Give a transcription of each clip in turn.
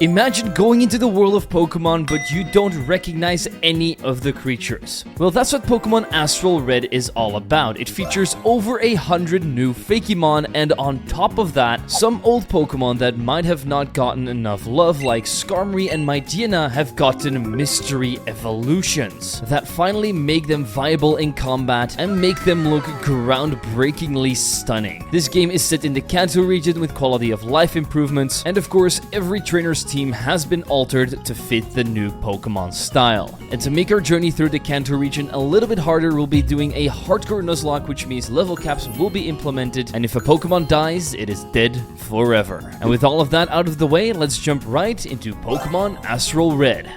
Imagine going into the world of Pokemon, but you don't recognize any of the creatures. Well, that's what Pokemon Astral Red is all about. It features over 100 new Fakemon, and on top of that, some old Pokemon that might have not gotten enough love, like Skarmory and Mydiana, have gotten mystery evolutions that finally make them viable in combat and make them look groundbreakingly stunning. This game is set in the Kanto region with quality of life improvements, and of course, every trainer's team has been altered to fit the new Pokemon style. And to make our journey through the Kanto region a little bit harder, we'll be doing a hardcore nuzlocke, which means level caps will be implemented, and if a Pokemon dies, it is dead forever. And with all of that out of the way, let's jump right into Pokemon Astral Red.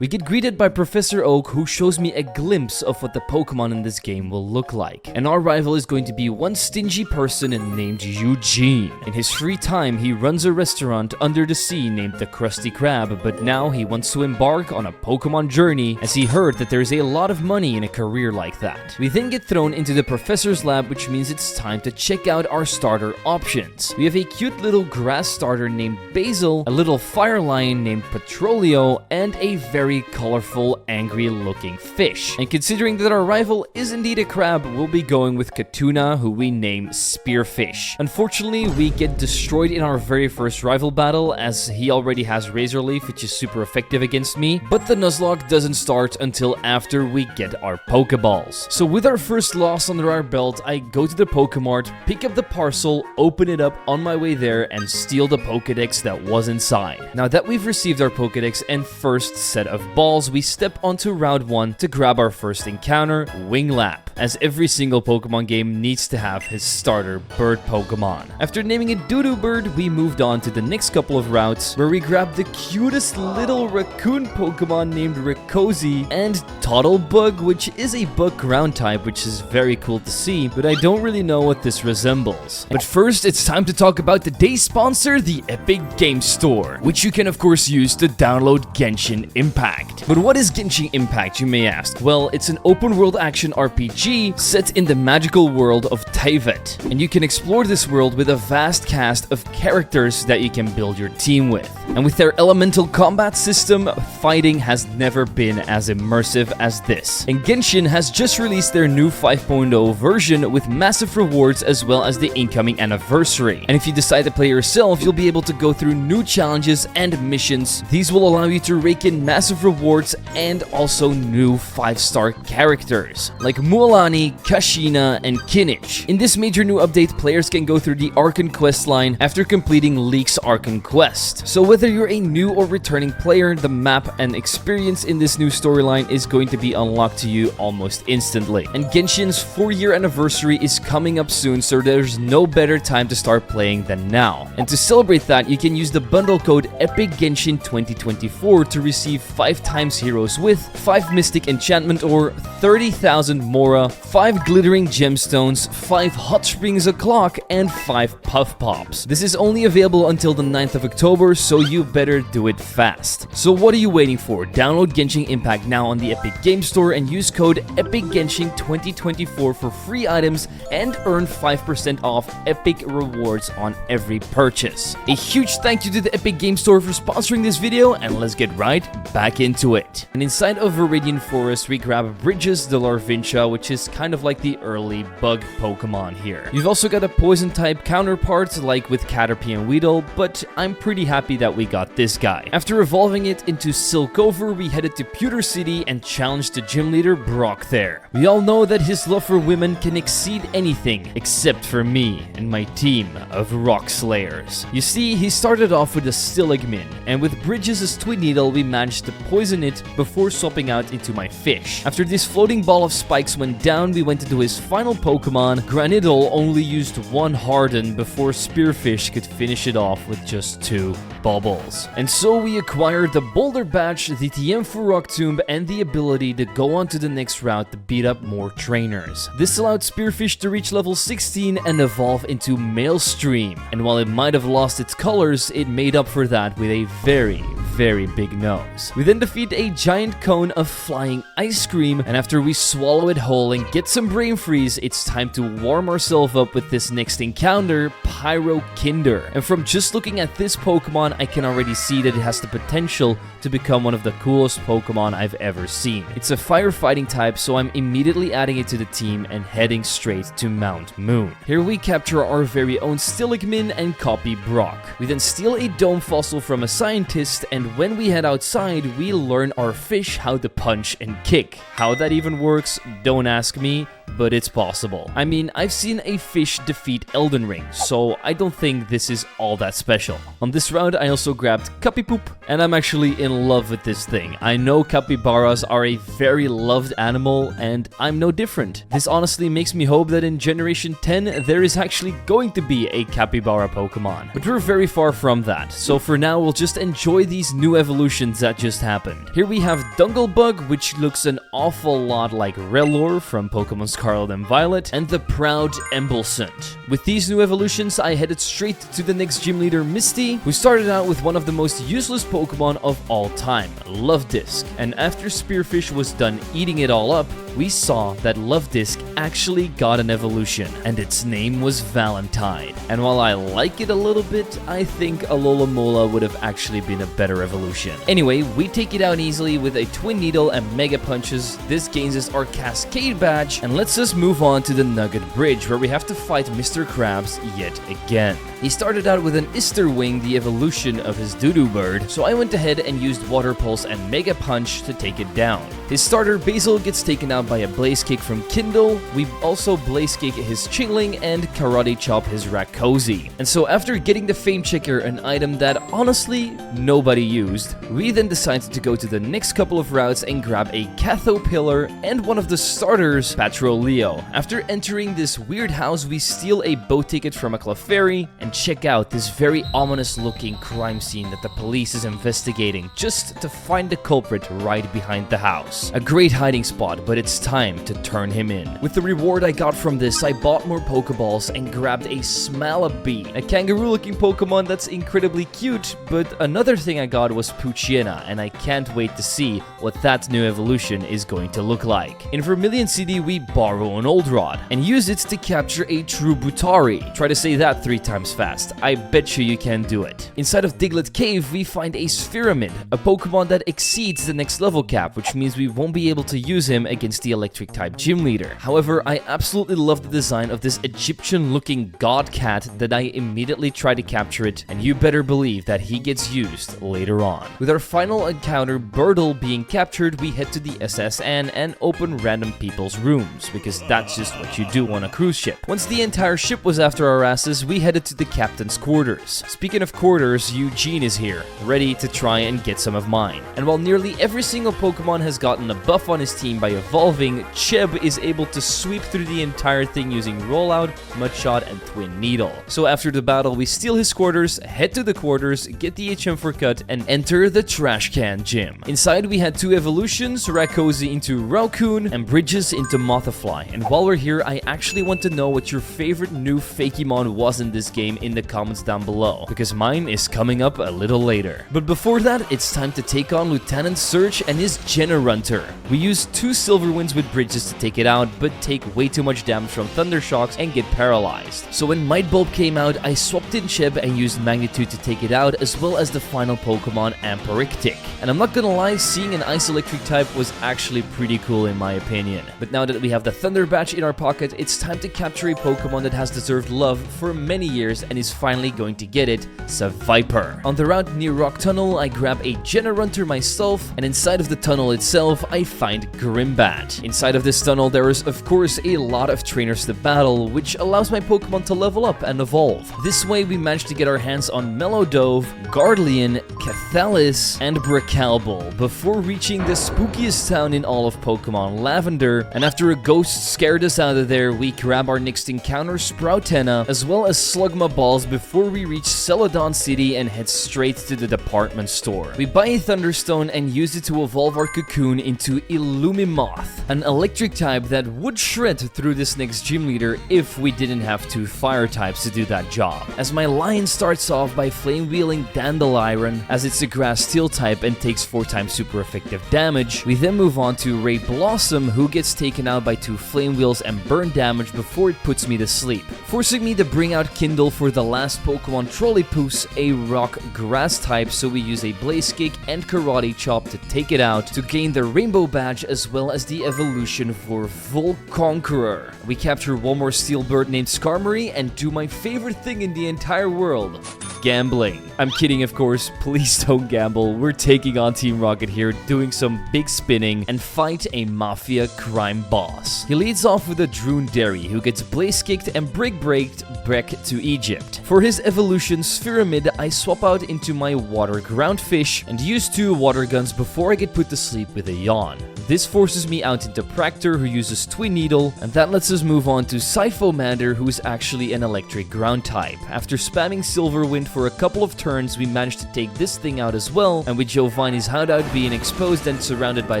We get greeted by Professor Oak, who shows me a glimpse of what the Pokemon in this game will look like. And our rival is going to be one stingy person named Eugene. In his free time, he runs a restaurant under the sea named the Krusty Krab, but now he wants to embark on a Pokemon journey as he heard that there's a lot of money in a career like that. We then get thrown into the Professor's lab, which means it's time to check out our starter options. We have a cute little grass starter named Basil, a little fire lion named Petrolio, and a very colorful, angry-looking fish. And considering that our rival is indeed a crab, we'll be going with Katuna, who we name Spearfish. Unfortunately, we get destroyed in our very first rival battle, as he already has Razor Leaf, which is super effective against me, but the Nuzlocke doesn't start until after we get our Pokeballs. So with our first loss under our belt, I go to the Pokemart, pick up the parcel, open it up on my way there, and steal the Pokedex that was inside. Now that we've received our Pokedex and first set of balls, we step onto Route 1 to grab our first encounter, Winglap, as every single Pokemon game needs to have his starter bird Pokemon. After naming it Doodoo Bird, we moved on to the next couple of routes, where we grabbed the cutest little raccoon Pokemon named Rayquaza and Toddlebug, which is a bug ground type, which is very cool to see, but I don't really know what this resembles. But first, it's time to talk about today's sponsor, the Epic Game Store, which you can of course use to download Genshin Impact. But what is Genshin Impact, you may ask? Well, it's an open-world action RPG set in the magical world of Teyvat, and you can explore this world with a vast cast of characters that you can build your team with. And with their elemental combat system, fighting has never been as immersive as this. And Genshin has just released their new 5.0 version with massive rewards as well as the incoming anniversary. And if you decide to play yourself, you'll be able to go through new challenges and missions. These will allow you to rake in massive rewards and also new 5-star characters like Mualani, Kashina, and Kinich. In this major new update, players can go through the Archon quest line after completing Leek's Archon quest. So whether you're a new or returning player, the map and experience in this new storyline is going to be unlocked to you almost instantly. And Genshin's 4-year anniversary is coming up soon, so there's no better time to start playing than now. And to celebrate that, you can use the bundle code EPICGENSHIN2024 to receive 5 times heroes with 5 mystic enchantment ore, 30,000 mora, 5 glittering gemstones, 5 hot springs o'clock, and 5 puff pops. This is only available until the 9th of October, so you better do it fast. So what are you waiting for? Download Genshin Impact now on the Epic Game Store and use code EPICGENSHIN2024 for free items and earn 5% off epic rewards on every purchase. A huge thank you to the Epic Game Store for sponsoring this video, and let's get right back into it. And inside of Viridian Forest, we grab Bridges the Larvincia, which is kind of like the early bug Pokemon here. You've also got a poison type counterpart like with Caterpie and Weedle, but I'm pretty happy that we got this guy. After evolving it into Silph Co, we headed to Pewter City and challenged the gym leader Brock there. We all know that his love for women can exceed anything except for me and my team of rock slayers. You see, he started off with a Stilligmin, and with Bridges' Twin Needle we managed to poison it before swapping out into my fish. After this floating ball of spikes went down, we went into his final Pokemon. Granidal only used 1 Harden before Spearfish could finish it off with just 2 bubbles. And so we acquired the Boulder Badge, the Tiemfu Rock Tomb, and the ability to go on to the next route to beat up more trainers. This allowed Spearfish to reach level 16 and evolve into Maelstream. And while it might have lost its colors, it made up for that with a very very big nose. We then defeat a giant cone of flying ice cream, and after we swallow it whole and get some brain freeze, it's time to warm ourselves up with this next encounter, Pyrokinder. And from just looking at this Pokemon, I can already see that it has the potential to become one of the coolest Pokemon I've ever seen. It's a firefighting type, so I'm immediately adding it to the team and heading straight to Mount Moon. Here we capture our very own Stiligmin and copy Brock. We then steal a dome fossil from a scientist, and when we head outside, we learn our fish how to punch and kick. How that even works, don't ask me, but it's possible. I mean, I've seen a fish defeat Elden Ring, so I don't think this is all that special. On this round, I also grabbed Capipoop, and I'm actually in love with this thing. I know capybaras are a very loved animal, and I'm no different. This honestly makes me hope that in Generation 10, there is actually going to be a capybara Pokemon. But we're very far from that, so for now, we'll just enjoy these new evolutions that just happened. Here we have Dunglebug, which looks an awful lot like Rellor from Pokemon Scarlet and Violet, and the proud Emblesunt. With these new evolutions, I headed straight to the next gym leader, Misty, who started out with one of the most useless Pokemon of all time, Luvdisc. And after Spearfish was done eating it all up, we saw that Luvdisc actually got an evolution, and its name was Valentine. And while I like it a little bit, I think Alola would have actually been a better evolution. Anyway, we take it out easily with a Twin Needle and Mega Punches. This gains us our Cascade badge, and let's us move on to the Nugget Bridge, where we have to fight Mr. Krabs yet again. He started out with an Easterwing, the evolution of his Doodoo bird, so I went ahead and used Water Pulse and Mega Punch to take it down. His starter Basil gets taken out by a Blaze Kick from Kindle. We also Blaze Kick his Chingling and Karate Chop his Rakosi. And so after getting the Fame Checker, an item that honestly nobody used, we then decided to go to the next couple of routes and grab a Caterpillar and one of the starters, Patroleo. After entering this weird house, we steal a boat ticket from a Clefairy and check out this very ominous looking crime scene that the police is investigating just to find the culprit right behind the house. A great hiding spot, but it's time to turn him in. With the reward I got from this, I bought more Pokeballs and grabbed a Smallabee, a kangaroo-looking Pokemon that's incredibly cute, but another thing I got was Poochyena, and I can't wait to see what that new evolution is going to look like. In Vermilion City, we borrow an Old Rod and use it to capture a true Butari. Try to say that 3 times fast. I bet you can do it. Inside of Diglett Cave, we find a Spheramid, a Pokemon that exceeds the next level cap, which means we won't be able to use him against the electric type gym leader. However, I absolutely love the design of this Egyptian looking god cat that I immediately try to capture it, and you better believe that he gets used later on. With our final encounter, Birdle, being captured, we head to the SSN and open random people's rooms, because that's just what you do on a cruise ship. Once the entire ship was after our asses, we headed to the captain's quarters. Speaking of quarters, Eugene is here, ready to try and get some of mine. And while nearly every single Pokemon has gotten a buff on his team by evolving, Cheb is able to sweep through the entire thing using Rollout, Mudshot, and Twin Needle. So after the battle, we steal his quarters, head to the quarters, get the HM for cut, and enter the Trash Can Gym. Inside we had 2 evolutions, Rakosi into Raucoon and Bridges into Mothafly. And while we're here, I actually want to know what your favorite new Fakemon was in this game in the comments down below, because mine is coming up a little later. But before that, it's time to take on Lieutenant Surge and his Generunter. We use 2 Silver Winds with Bridges to take it out, but take way too much damage from Thunder Shocks and get paralyzed. So when Might Bulb came out, I swapped in Cheb and used Magnitude to take it out, as well as the final Pokemon, Amperictic. And I'm not gonna lie, seeing an Ice Electric type was actually pretty cool in my opinion. But now that we have the Thunder Badge in our pocket, it's time to capture a Pokemon that has deserved love for many years and is finally going to get it, Seviper. On the route near Rock Tunnel, I grab a Generunter myself, and inside of the tunnel itself, I find Grimbat. Inside of this tunnel, there is of course a lot of trainers to battle, which allows my Pokemon to level up and evolve. This way, we managed to get our hands on Mellowdove, Gardlian, Cathalis, and Bracalbol before before reaching the spookiest town in all of Pokemon, Lavender, and after a ghost scared us out of there, we grab our next encounter, Sproutena, as well as Slugma balls before we reach Celadon City and head straight to the department store. We buy a Thunderstone and use it to evolve our Cocoon into Illumimoth, an electric type that would shred through this next gym leader if we didn't have two fire types to do that job. As my Lion starts off by flame wheeling Dandelion, as it's a grass steel type and takes 4 times super effective damage, we then move on to Ray Blossom, who gets taken out by 2 flame wheels and burn damage before it puts me to sleep, forcing me to bring out Kindle for the last Pokemon Trollipoos, a rock grass type, so we use a Blaze Kick and Karate Chop to take it out to gain the Rainbow Badge as well as the evolution for Volconqueror. We capture one more steel bird named Skarmory and do my favorite thing in the entire world, gambling. I'm kidding, of course, please don't gamble. We're taking on Team Rocket here, doing some big spinning and fight a Mafia crime boss. He leads off with a Droondary, who gets Blaze Kicked and Brick Breaked back to Egypt. For his evolution Spheramid, I swap out into my Water Groundfish and use 2 water guns before I get put to sleep with a Yawn. This forces me out into Practor, who uses Twin Needle, and that lets us move on to Siphomander, who is actually an electric ground type. After spamming Silver Wind for a couple of turns, we managed to take this thing out as well, and with Giovanni's hideout being exposed and surrounded by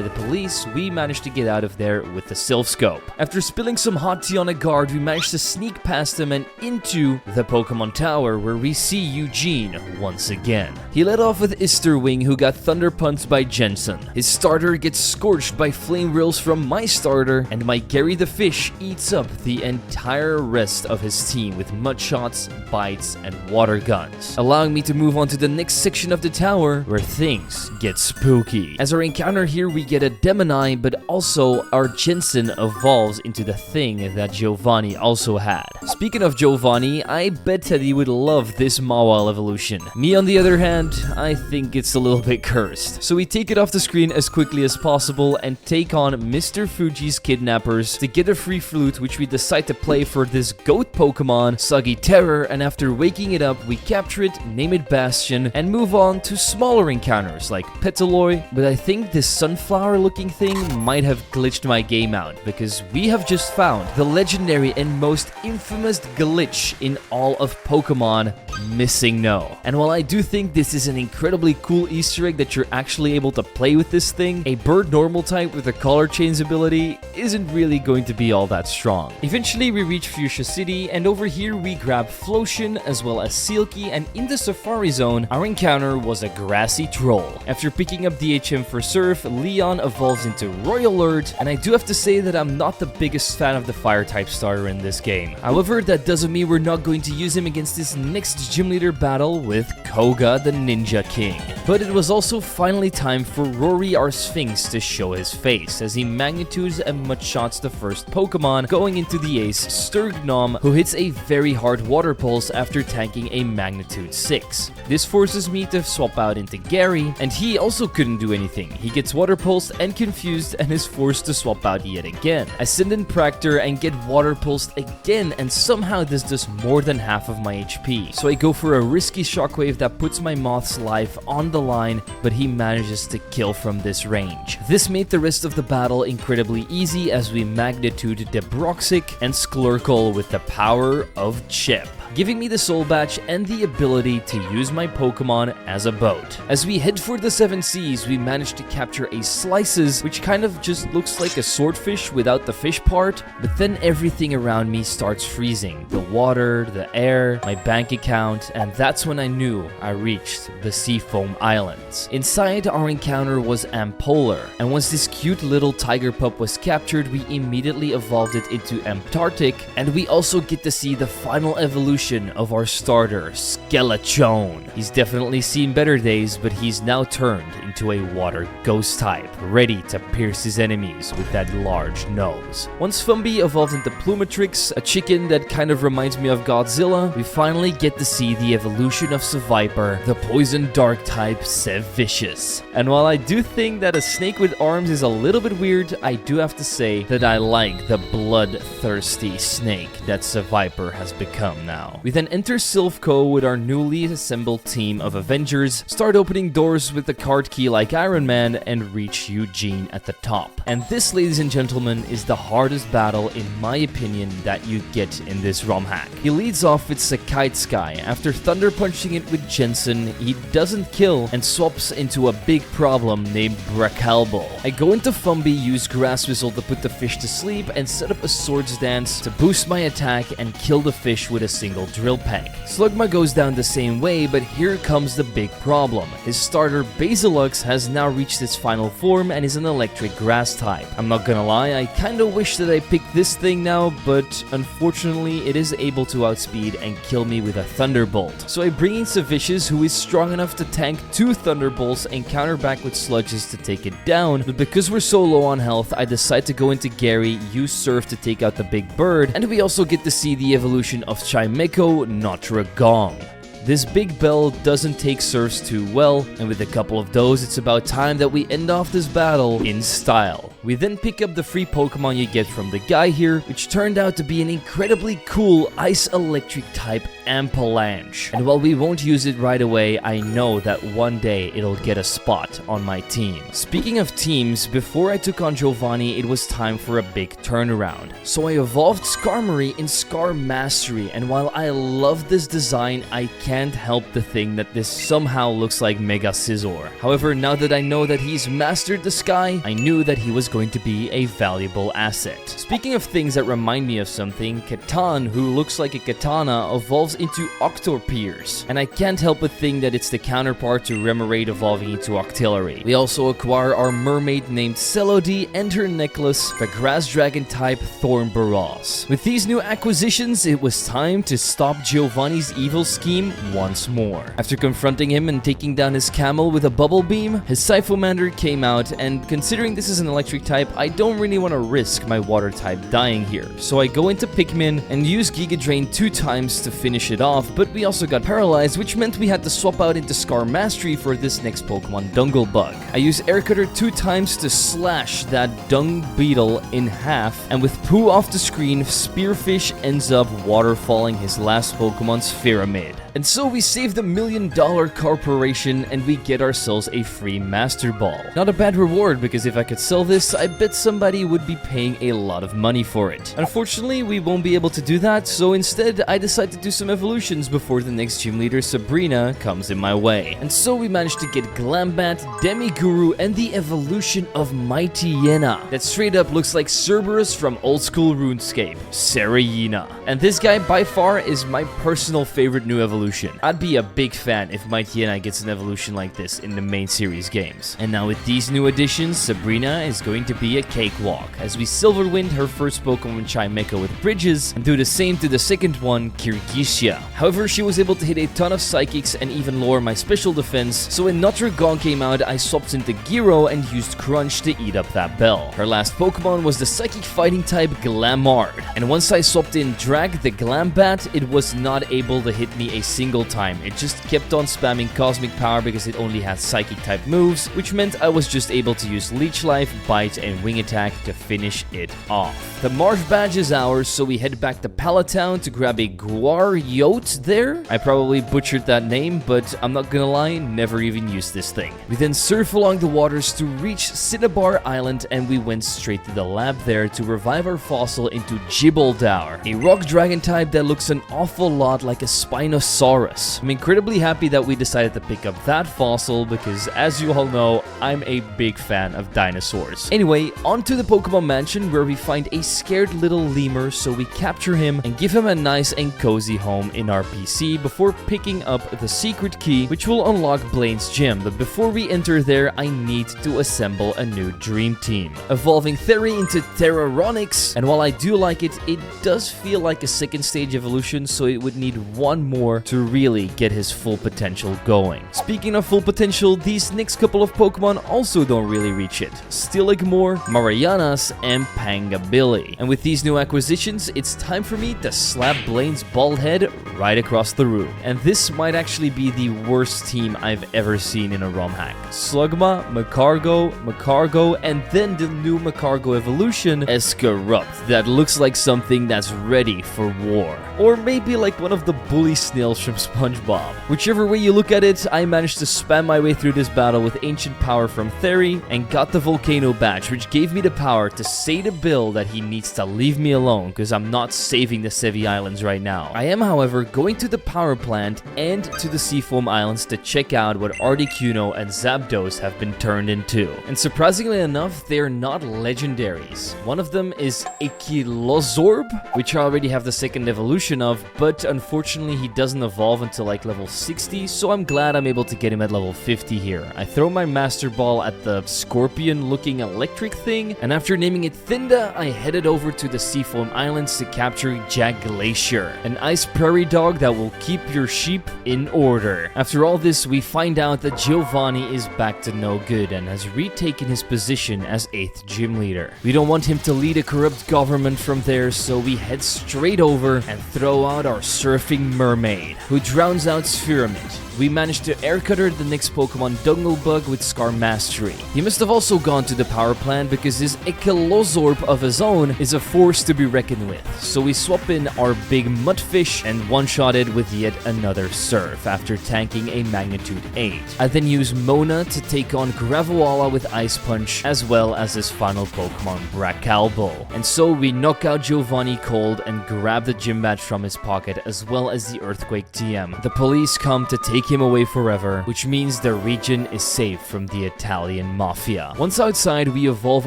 the police, we managed to get out of there with the Silph Co. After spilling some hot tea on a guard, we managed to sneak past him and into the Pokemon Tower, where we see Eugene once again. He led off with Easterwing, who got Thunder Punched by Jensen. His starter gets scorched by flame rails from my starter, and my Gary the Fish eats up the entire rest of his team with mud shots, bites, and water guns, allowing me to move on to the next section of the tower where things get spooky. As our encounter here, we get a Demoni, but also our Jensen evolves into the thing that Giovanni also had. Speaking of Giovanni, I bet Teddy would love this Mawile evolution. Me, on the other hand, I think it's a little bit cursed. So we take it off the screen as quickly as possible and take on Mr. Fuji's kidnappers to get a free flute, which we decide to play for this goat Pokemon, Soggy Terror, and after waking it up, we capture it, name it Bastion, and move on to smaller encounters like Petaloy, but I think this sunflower looking thing might have glitched my game out, because we have just found the legendary and most infamous glitch in all of Pokemon, Missing No. And while I do think this is an incredibly cool Easter egg that you're actually able to play with this thing, a bird normal type with a color change ability isn't really going to be all that strong. Eventually we reach Fuchsia City, and over here we grab Flotion as well as Sealkey, and in the Safari Zone, our encounter was a grassy troll. After picking up DHM for Surf, Leon evolves into Royal Alert, and I do have to say that I'm not the biggest fan of the fire type starter in this game. However, that doesn't mean we're not going to use him against this next gym leader battle with Koga the Ninja King. But it was also finally time for Rory our Sphinx to show his face, as he magnitudes and mudshots the first Pokemon, going into the ace Sturgnom, who hits a very hard water pulse after tanking a magnitude 6. This forces me to swap out into Gary, and he also couldn't do anything. He gets water pulsed and confused and is forced to swap out yet again. I send in Practor and get water pulsed again, and somehow this does more than half of my HP. So I go for a risky shockwave that puts my Moth's life on the line, but he manages to kill from this range. This made the rest of the battle incredibly easy, as we magnitude Debroxic and Sklurkle with the power of Chip, giving me the Soul Badge and the ability to use my Pokemon as a boat. As we head for the 7 Seas, we manage to capture a Slices, which kind of just looks like a swordfish without the fish part, but then everything around me starts freezing. The water, the air, my bank account, and that's when I knew I reached the Seafoam Islands. Inside, our encounter was Ampolar, and once this cute little tiger pup was captured, we immediately evolved it into Antarctic, and we also get to see the final evolution of our starter, Skelechone. He's definitely seen better days, but he's now turned into a water ghost type, ready to pierce his enemies with that large nose. Once Fumby evolved into Plumatrix, a chicken that kind of reminds me of Godzilla, we finally get to see the evolution of Seviper, the poison dark type Sevicious. And while I do think that a snake with arms is a little bit weird, I do have to say that I like the bloodthirsty snake that Seviper has become now. now. We then enter Silph Co with our newly assembled team of Avengers, start opening doors with the card key like Iron Man, and reach Eugene at the top. And this, ladies and gentlemen, is the hardest battle, in my opinion, that you get in this ROM hack. He leads off with Kite Sky. After thunder punching it with Jensen, he doesn't kill and swaps into a big problem named Bracalbo. I go into Fumby, use Grass Whistle to put the fish to sleep, and set up a Swords Dance to boost my attack and kill the fish with a single drill peg. Slugma goes down the same way, but here comes the big problem. His starter Basilux has now reached its final form and is an electric grass type. I'm not gonna lie, I kinda wish that I picked this thing now, but unfortunately it is able to outspeed and kill me with a Thunderbolt. So I bring in Savicious, who is strong enough to tank 2 Thunderbolts and counter back with Sludges to take it down, but because we're so low on health, I decide to go into Gary, use Surf to take out the big bird, and we also get to see the evolution of Chimecho, Notre Gong. This big bell doesn't take Surfs too well, and with a couple of those, it's about time that we end off this battle in style. We then pick up the free Pokemon you get from the guy here, which turned out to be an incredibly cool Ice Electric type Amphalanche. And while we won't use it right away, I know that one day it'll get a spot on my team. Speaking of teams, before I took on Giovanni, it was time for a big turnaround. So I evolved Skarmory in Scar Mastery, and while I love this design, I can't help the thing that this somehow looks like Mega Scizor. However, now that I know that he's mastered the sky, I knew that he was going to be a valuable asset. Speaking of things that remind me of something, Catan, who looks like a katana, evolves into Octorpiers, and I can't help but think that it's the counterpart to Remoraid evolving into Octillery. We also acquire our mermaid named Celody and her necklace, the grass dragon type Thornboros. With these new acquisitions, it was time to stop Giovanni's evil scheme once more. After confronting him and taking down his camel with a bubble beam, his Siphomander came out, and considering this is an electric type, I don't really want to risk my water type dying here. So I go into Pikmin and use Giga Drain 2 times to finish it off, but we also got paralyzed, which meant we had to swap out into Scar Mastery for this next Pokemon, Dunglebug. I use Air Cutter 2 times to slash that dung beetle in half, and with Poo off the screen, Spearfish ends up waterfalling his last Pokemon, Spheramid. And so we save the $1 million corporation and we get ourselves a free Master Ball. Not a bad reward, because if I could sell this, I bet somebody would be paying a lot of money for it. Unfortunately, we won't be able to do that, so instead I decide to do some evolutions before the next gym leader, Sabrina, comes in my way. And so we managed to get Glambat, Demiguru, and the evolution of Mightyena that straight up looks like Cerberus from old school RuneScape, Serena. And this guy by far is my personal favorite new evolution. I'd be a big fan if Mightyena gets an evolution like this in the main series games. And now with these new additions, Sabrina is going to be a cakewalk, as we Silverwind her first Pokemon Chimecho with Bridges, and do the same to the second one, Kirgisha. However, she was able to hit a ton of Psychics and even lower my special defense, so when Notre Gong came out, I swapped into Gyro and used Crunch to eat up that bell. Her last Pokemon was the Psychic Fighting type Glamard, and once I swapped in Drag the Glambat, it was not able to hit me a single time. It just kept on spamming Cosmic Power because it only had Psychic type moves, which meant I was just able to use Leech Life, Bite, and Wing Attack to finish it off. The Marsh badge is ours, so we head back to Palatown to grab a Guariote there. I probably butchered that name, but I'm not gonna lie, never even used this thing. We then surf along the waters to reach Cinnabar Island, and we went straight to the lab there to revive our fossil into Gibbledour, a rock dragon type that looks an awful lot like a Spinosaurus. I'm incredibly happy that we decided to pick up that fossil because, as you all know, I'm a big fan of dinosaurs. Anyway, on to the Pokemon Mansion, where we find a scared little lemur, so we capture him and give him a nice and cozy home in our PC before picking up the secret key, which will unlock Blaine's gym. But before we enter there, I need to assemble a new dream team, evolving Theri into Terraronix, and while I do like it, it does feel like a second stage evolution, so it would need one more to really get his full potential going. Speaking of full potential, these next couple of Pokemon also don't really reach it. Stiligmore, Marianas, and Pangabilly. And with these new acquisitions, it's time for me to slap Blaine's bald head right across the room. And this might actually be the worst team I've ever seen in a ROM hack. Slugma, Macargo, and then the new Macargo evolution, Escarupt, that looks like something that's ready for war. Or maybe like one of the bully snails from SpongeBob. Whichever way you look at it, I managed to spam my way through this battle with Ancient Power from Theory and got the Volcano badge, which gave me the power to say to Bill that he needs to leave me alone because I'm not saving the Seafoam Islands right now. I am, however, going to the power plant and to the Seafoam Islands to check out what Articuno and Zapdos have been turned into. And surprisingly enough, they are not legendaries. One of them is Ankylozorb, which I already have the second evolution of, but unfortunately he doesn't evolve until like level 60, so I'm glad I'm able to get him at level 50 here. I throw my Master Ball at the scorpion-looking electric thing, and after naming it Thinda, I headed over to the Seafoam Islands to capture Jack Glacier, an ice prairie dog that will keep your sheep in order. After all this, we find out that Giovanni is back to no good and has retaken his position as 8th gym leader. We don't want him to lead a corrupt government from there, so we head straight over and throw out our surfing mermaid, who drowns out Spheramid. We managed to aircutter the next Pokemon Dunglebug with Scar Mastery. He must have also gone to the power plant because his Ankylozorb of his own is a force to be reckoned with. So we swap in our big Mudfish and one-shotted with yet another Surf after tanking a Magnitude 8. I then use Mona to take on Gravelwala with Ice Punch as well as his final Pokemon Bracalbo. And so we knock out Giovanni cold and grab the gym badge from his pocket as well as the Earthquake TM. The police come to take him away forever, which means the region is safe from the Italian mafia. Once outside, we evolve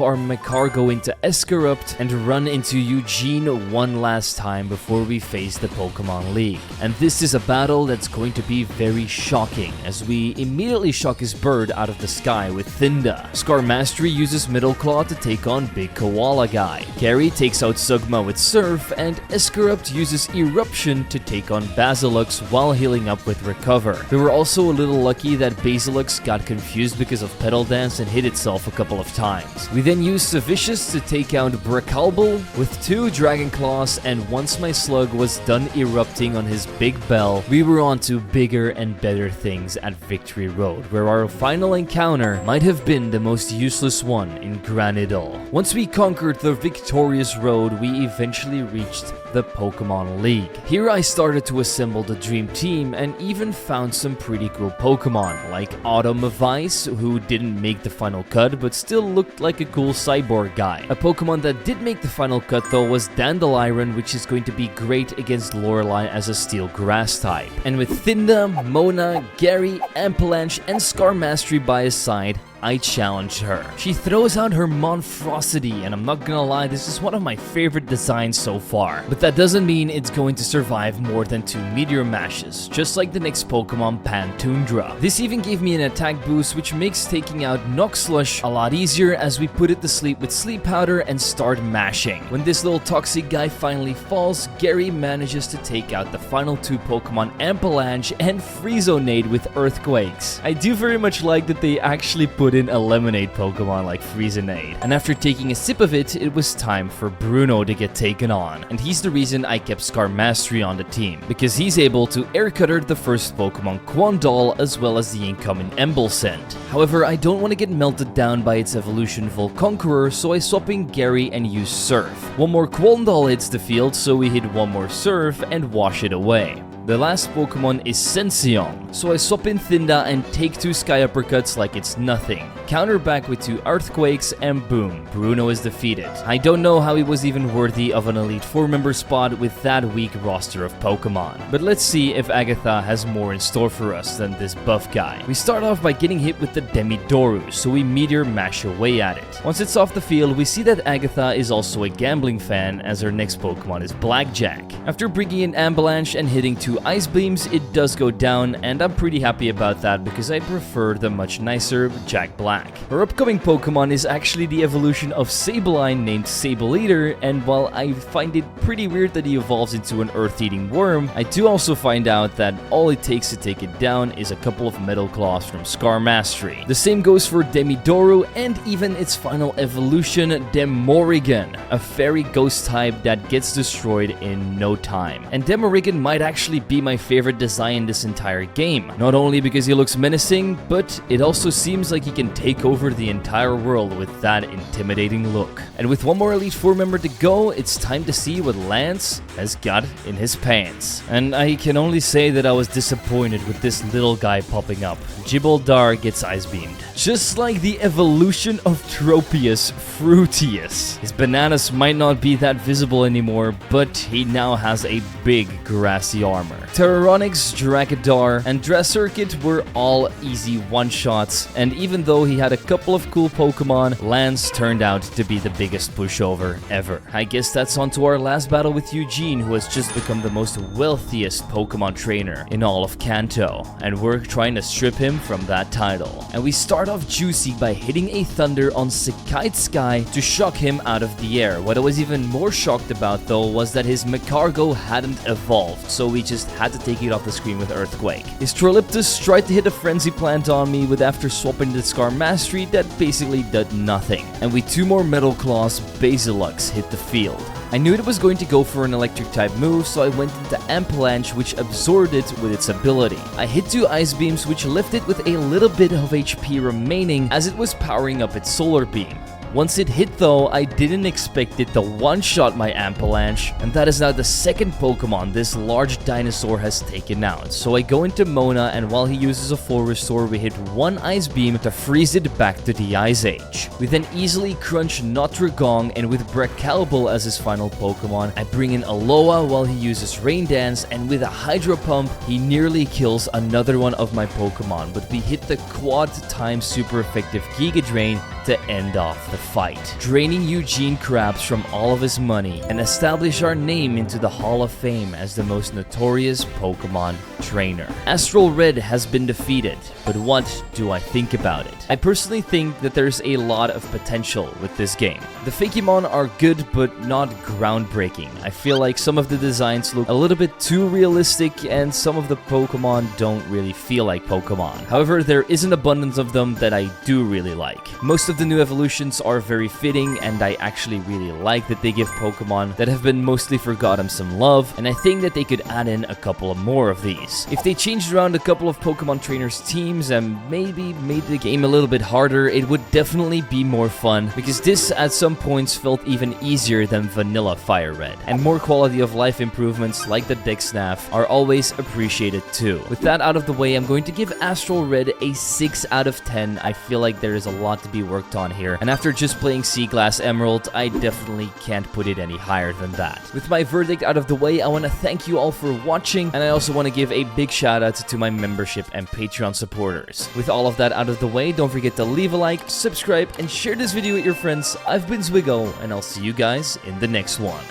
our Macargo into Escarupt and run into Eugene one last time before we face the Pokemon League. And this is a battle that's going to be very shocking, as we immediately shock his bird out of the sky with Thinda. Scar Mastery uses Middle Claw to take on Big Koala Guy. Gary takes out Sugma with Surf, and Escarupt uses Eruption to take on Basilux while healing up with Recover. We were also a little lucky that Basilux got confused because of Petal Dance and hit itself a couple of times. We then used Savicious to take out Bracalbo with 2 Dragon Claws, and once my slug was done erupting on his big bell, we were on to bigger and better things at Victory Road, where our final encounter might have been the most useless one in Granidal. Once we conquered the victorious road, we eventually reached the Pokemon League. Here I started to assemble the dream team and even found some pretty cool Pokemon, like Automavice, who didn't make the final cut but still looked like a cool cyborg guy. A Pokemon that did make the final cut though was Dandelion, which is going to be great against Lorelei as a Steel Grass type. And with Thinda, Mona, Gary, Amphalanche, and Scar Mastery by his side, I challenged her. She throws out her Monstrosity, and I'm not gonna lie, this is one of my favorite designs so far. But that doesn't mean it's going to survive more than 2 Meteor Mashes, just like the next Pokemon Pantundra. This even gave me an attack boost, which makes taking out Noxlush a lot easier as we put it to sleep with Sleep Powder and start mashing. When this little toxic guy finally falls, Gary manages to take out the final 2 Pokemon Amphalanche and Frezonade with Earthquakes. I do very much like that they actually put in a lemonade Pokemon like Frezonade. And after taking a sip of it, it was time for Bruno to get taken on. And he's the reason I kept Scar Mastery on the team, because he's able to aircutter the first Pokemon Quandol as well as the incoming Embulsent. However, I don't want to get melted down by its evolution Volconqueror, so I swap in Gary and use Surf. One more Quandol hits the field, so we hit one more Surf and wash it away. The last Pokemon is Sension, so I swap in Thinda and take 2 Sky Uppercuts like it's nothing. Counter back with 2 Earthquakes and boom, Bruno is defeated. I don't know how he was even worthy of an Elite 4 member spot with that weak roster of Pokemon. But let's see if Agatha has more in store for us than this buff guy. We start off by getting hit with the Demidoru, so we Meteor Mash away at it. Once it's off the field, we see that Agatha is also a gambling fan, as her next Pokemon is Blackjack. After bringing in Avalanche and hitting 2 2 Ice Beams, it does go down, and I'm pretty happy about that because I prefer the much nicer Jack Black. Our upcoming Pokemon is actually the evolution of Sableye named Sable Eater, and while I find it pretty weird that he evolves into an earth-eating worm, I do also find out that all it takes to take it down is a couple of Metal Claws from Scar Mastery. The same goes for Demidoru and even its final evolution, Demorigan, a fairy ghost type that gets destroyed in no time. And Demorigan might actually be my favorite design in this entire game, not only because he looks menacing, but it also seems like he can take over the entire world with that intimidating look. And with one more Elite Four member to go, it's time to see what Lance has got in his pants. And I can only say that I was disappointed with this little guy popping up. Gibraltar gets Ice Beamed. Just like the evolution of Tropius Fruitius. His bananas might not be that visible anymore, but he now has a big grassy armor. Terroronyx, Dragadar, and Dressirkit were all easy one-shots, and even though he had a couple of cool Pokemon, Lance turned out to be the biggest pushover ever. I guess that's on to our last battle with Eugene, who has just become the most wealthiest Pokemon trainer in all of Kanto, and we're trying to strip him from that title. And we start off juicy by hitting a Thunder on Sekite Sky to shock him out of the air. What I was even more shocked about though was that his Macargo hadn't evolved, so we just had to take it off the screen with Earthquake. His Trolliptus tried to hit a Frenzy Plant on me, with after swapping the Scar Mastery that basically did nothing. And with 2 more Metal Claws, Basilux hit the field. I knew it was going to go for an electric type move, so I went into Avalanche, which absorbed it with its ability. I hit 2 Ice Beams, which left it with a little bit of HP remaining as it was powering up its Solar Beam. Once it hit though, I didn't expect it to one-shot my Avalanche, and that is now the second Pokemon this large dinosaur has taken out. So I go into Mona, and while he uses a full restore, we hit 1 Ice Beam to freeze it back to the Ice Age. We then easily crunch Notragong, and with Brecalbal as his final Pokemon, I bring in Alola while he uses Rain Dance, and with a Hydro Pump, he nearly kills another one of my Pokemon, but we hit the quad times super effective Giga Drain to end off the fight, draining Eugene Krabs from all of his money and establish our name into the Hall of Fame as the most notorious Pokemon trainer. Astral Red has been defeated, but what do I think about it? I personally think that there's a lot of potential with this game. The Fakemon are good, but not groundbreaking. I feel like some of the designs look a little bit too realistic, and some of the Pokemon don't really feel like Pokemon. However, there is an abundance of them that I do really like. Most of the new evolutions are very fitting, and I actually really like that they give Pokemon that have been mostly forgotten some love, and I think that they could add in a couple of more of these. If they changed around a couple of Pokemon trainers teams and maybe made the game a little bit harder, it would definitely be more fun, because this at some points felt even easier than vanilla Fire Red. And more quality of life improvements like the Dex Snaff are always appreciated too. With that out of the way, I'm going to give Astral Red a 6 out of 10. I feel like there is a lot to be worked on here, and after just playing Sea Glass Emerald, I definitely can't put it any higher than that. With my verdict out of the way, I want to thank you all for watching, and I also want to give a big shout out to my membership and Patreon supporters. With all of that out of the way, don't forget to leave a like, subscribe, and share this video with your friends. I've been Zwiggo, and I'll see you guys in the next one.